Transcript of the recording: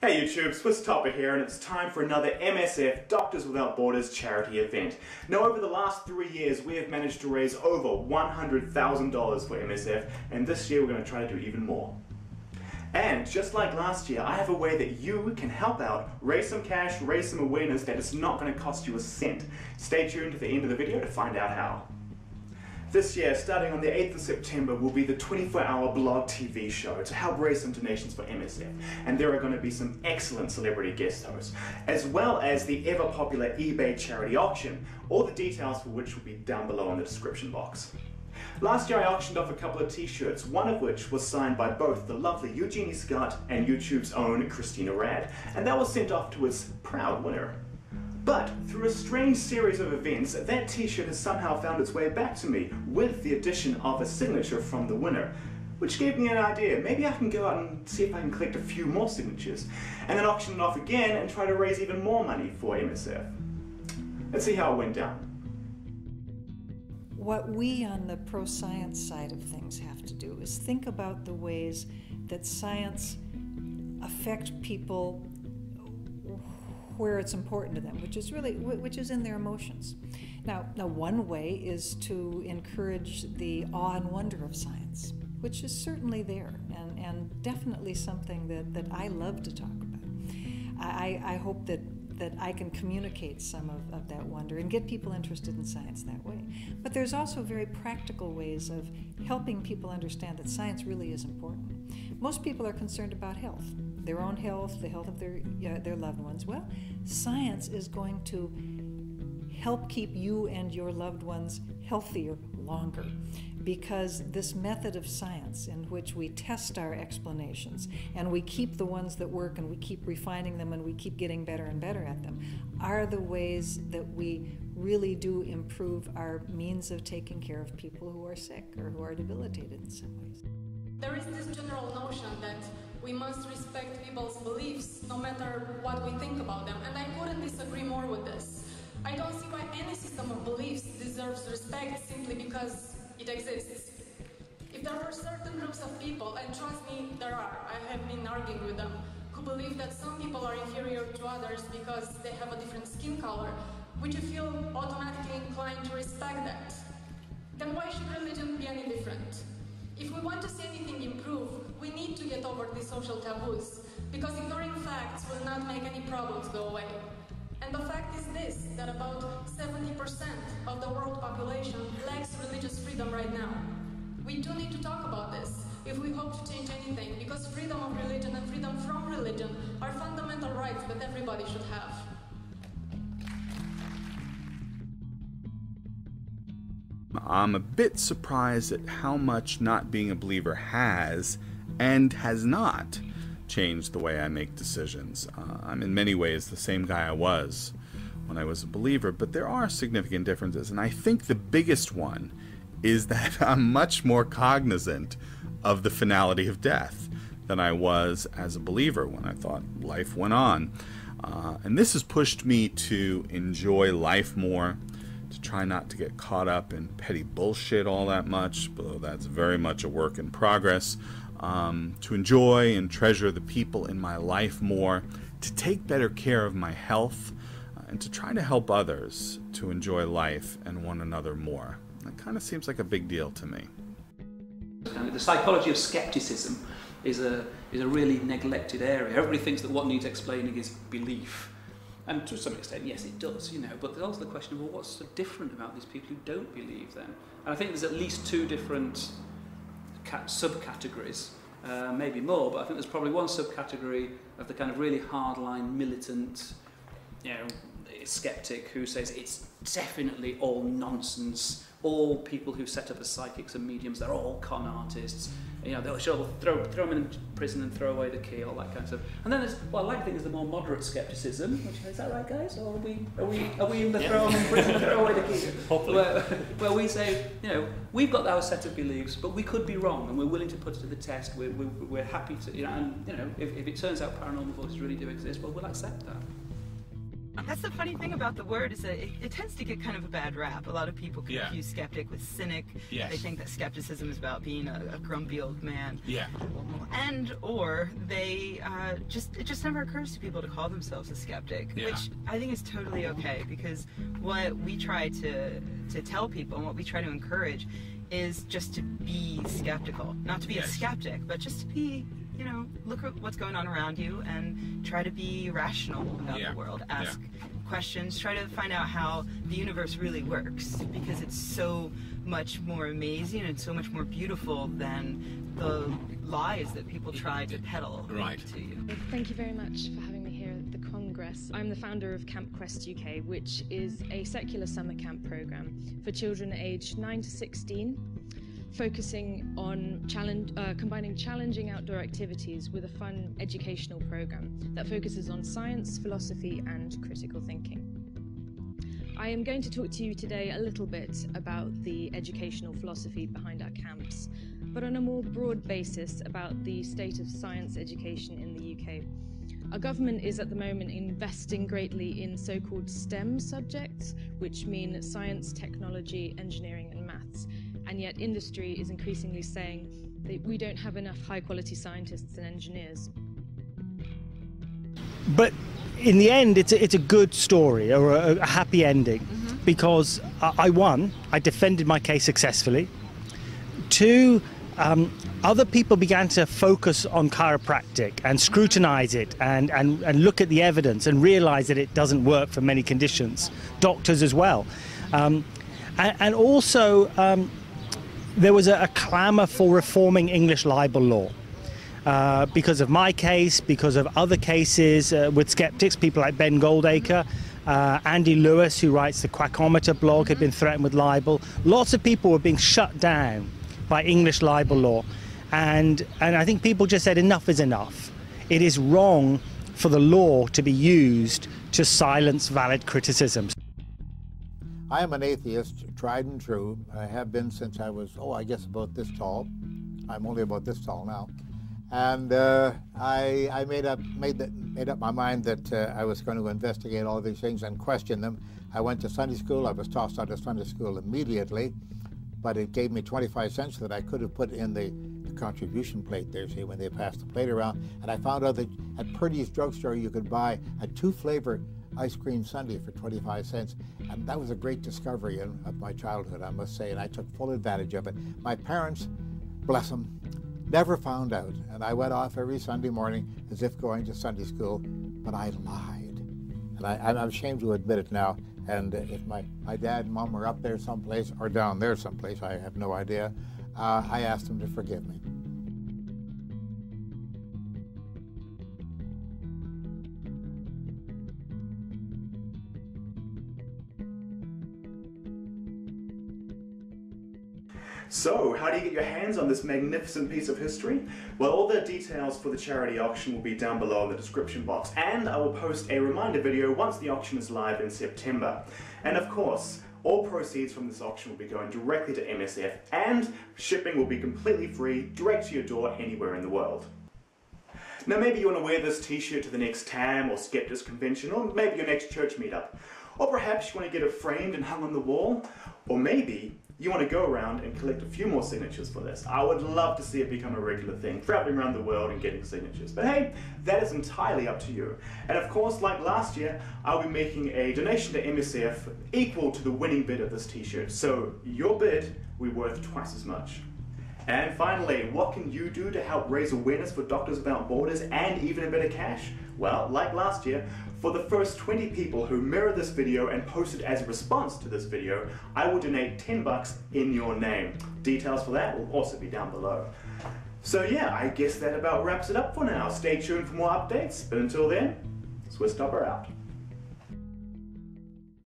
Hey YouTube, Swiss Topper here, and it's time for another MSF Doctors Without Borders charity event. Now, over the last 3 years, we have managed to raise over $100,000 for MSF, and this year we're going to try to do even more. And just like last year, I have a way that you can help out, raise some cash, raise some awareness that it's not going to cost you a cent. Stay tuned to the end of the video to find out how. This year, starting on the 8th of September, will be the 24-hour blog TV show to help raise some donations for MSF. And there are going to be some excellent celebrity guest hosts, as well as the ever-popular eBay charity auction, all the details for which will be down below in the description box. Last year I auctioned off a couple of t-shirts, one of which was signed by both the lovely Eugenie Scott and YouTube's own Christina Rad, and that was sent off to its proud winner. But through a strange series of events, that t-shirt has somehow found its way back to me with the addition of a signature from the winner, which gave me an idea. Maybe I can go out and see if I can collect a few more signatures, and then auction it off again and try to raise even more money for MSF. Let's see how it went down. What we on the pro-science side of things have to do is think about the ways that science affect people where it's important to them, which is in their emotions. Now one way is to encourage the awe and wonder of science, which is certainly there and definitely something that I love to talk about. I hope that I can communicate some of that wonder and get people interested in science that way. But there's also very practical ways of helping people understand that science really is important. Most people are concerned about health, their own health, the health of their loved ones. Well, science is going to help keep you and your loved ones healthier longer, because this method of science in which we test our explanations and we keep the ones that work and we keep refining them and we keep getting better and better at them are the ways that we really do improve our means of taking care of people who are sick or who are debilitated in some ways. There is this general notion that we must respect people's beliefs no matter what we think about them, and I couldn't disagree more with this. I don't see why any system of beliefs deserves respect simply because it exists. If there are certain groups of people, and trust me, there are, I have been arguing with them, who believe that some people are inferior to others because they have a different skin color, would you feel automatically inclined to respect that? Then why should religion be any different? If we want to see anything improve, we need to get over these social taboos, because ignoring facts will not make any problems go away. And the fact is this, that about 70% of the world population lacks religious freedom right now. We do need to talk about this if we hope to change anything, because freedom of religion and freedom from religion are fundamental rights that everybody should have. I'm a bit surprised at how much not being a believer has and has not changed the way I make decisions. I'm in many ways the same guy I was when I was a believer, but there are significant differences, and I think the biggest one is that I'm much more cognizant of the finality of death than I was as a believer when I thought life went on. And this has pushed me to enjoy life more, to try not to get caught up in petty bullshit all that much, though that's very much a work in progress, to enjoy and treasure the people in my life more, to take better care of my health, and to try to help others to enjoy life and one another more. That kind of seems like a big deal to me. The psychology of skepticism is a really neglected area. Everybody thinks that what needs explaining is belief. And to some extent, yes, it does, you know, but there's also the question of, well, what's so different about these people who don't believe then? And I think there's at least two different subcategories, maybe more, but I think there's probably one subcategory of the kind of really hardline, militant, you know, skeptic who says it's definitely all nonsense. All people who set up as psychics and mediums, they're all con artists. You know, they'll throw them in prison and throw away the key, all that kind of stuff. And then there's, well, I like to think there's the more moderate skepticism, which is that right, guys? Or are we in the throw them in prison, throw away the key? Hopefully. Where we say, you know, we've got our set of beliefs, but we could be wrong, and we're willing to put it to the test. We're happy to, you know, and you know, if it turns out paranormal forces really do exist, well, we'll accept that. That's the funny thing about the word, is that it tends to get kind of a bad rap. A lot of people confuse skeptic with cynic. Yes. They think that skepticism is about being a grumpy old man. Yeah. And or they it just never occurs to people to call themselves a skeptic, which I think is totally okay, because what we try to tell people and what we try to encourage is just to be skeptical. Not to be a skeptic, but just to be, you know, look at what's going on around you and try to be rational about the world. Ask questions, try to find out how the universe really works, because it's so much more amazing and so much more beautiful than the lies that people try to peddle to you. Thank you very much for having me here at the Congress. I'm the founder of Camp Quest UK, which is a secular summer camp program for children aged 9 to 16, focusing on combining challenging outdoor activities with a fun educational program that focuses on science, philosophy and critical thinking. I am going to talk to you today a little bit about the educational philosophy behind our camps, but on a more broad basis about the state of science education in the UK. Our government is at the moment investing greatly in so-called STEM subjects, which mean science, technology, engineering and maths. And yet industry is increasingly saying that we don't have enough high-quality scientists and engineers. But in the end, it's a good story, or a happy ending, because I won. I defended my case successfully. Two, other people began to focus on chiropractic and scrutinize it and look at the evidence and realize that it doesn't work for many conditions. Doctors as well. And also, there was a clamour for reforming English libel law. Because of my case, because of other cases with skeptics, people like Ben Goldacre, Andy Lewis, who writes the Quackometer blog, had been threatened with libel. Lots of people were being shut down by English libel law. And I think people just said enough is enough. It is wrong for the law to be used to silence valid criticisms. I am an atheist, tried and true. I have been since I was, I guess about this tall. I'm only about this tall now. And I made up my mind that I was going to investigate all these things and question them. I went to Sunday school. I was tossed out of Sunday school immediately, but it gave me 25 cents that I could have put in the contribution plate there, see, when they passed the plate around. And I found out that at Purdy's drugstore you could buy a 2-flavor ice cream sundae for 25 cents. And that was a great discovery of my childhood, I must say, and I took full advantage of it. My parents, bless them, never found out, and I went off every Sunday morning as if going to Sunday school, but I lied. And I'm ashamed to admit it now, and if my dad and mom were up there someplace, or down there someplace, I have no idea, I asked them to forgive me. So, how do you get your hands on this magnificent piece of history? Well, all the details for the charity auction will be down below in the description box, and I will post a reminder video once the auction is live in September. And of course, all proceeds from this auction will be going directly to MSF, and shipping will be completely free, direct to your door anywhere in the world. Now maybe you want to wear this t-shirt to the next TAM or Skeptics convention, or maybe your next church meetup. Or perhaps you want to get it framed and hung on the wall, or maybe you want to go around and collect a few more signatures for this. I would love to see it become a regular thing, traveling around the world and getting signatures. But hey, that is entirely up to you. And of course, like last year, I'll be making a donation to MSF equal to the winning bid of this t-shirt. So your bid will be worth twice as much. And finally, what can you do to help raise awareness for Doctors Without Borders and even a bit of cash? Well, like last year, for the first 20 people who mirror this video and post it as a response to this video, I will donate $10 in your name. Details for that will also be down below. So yeah, I guess that about wraps it up for now. Stay tuned for more updates, but until then, Swiss Topper out.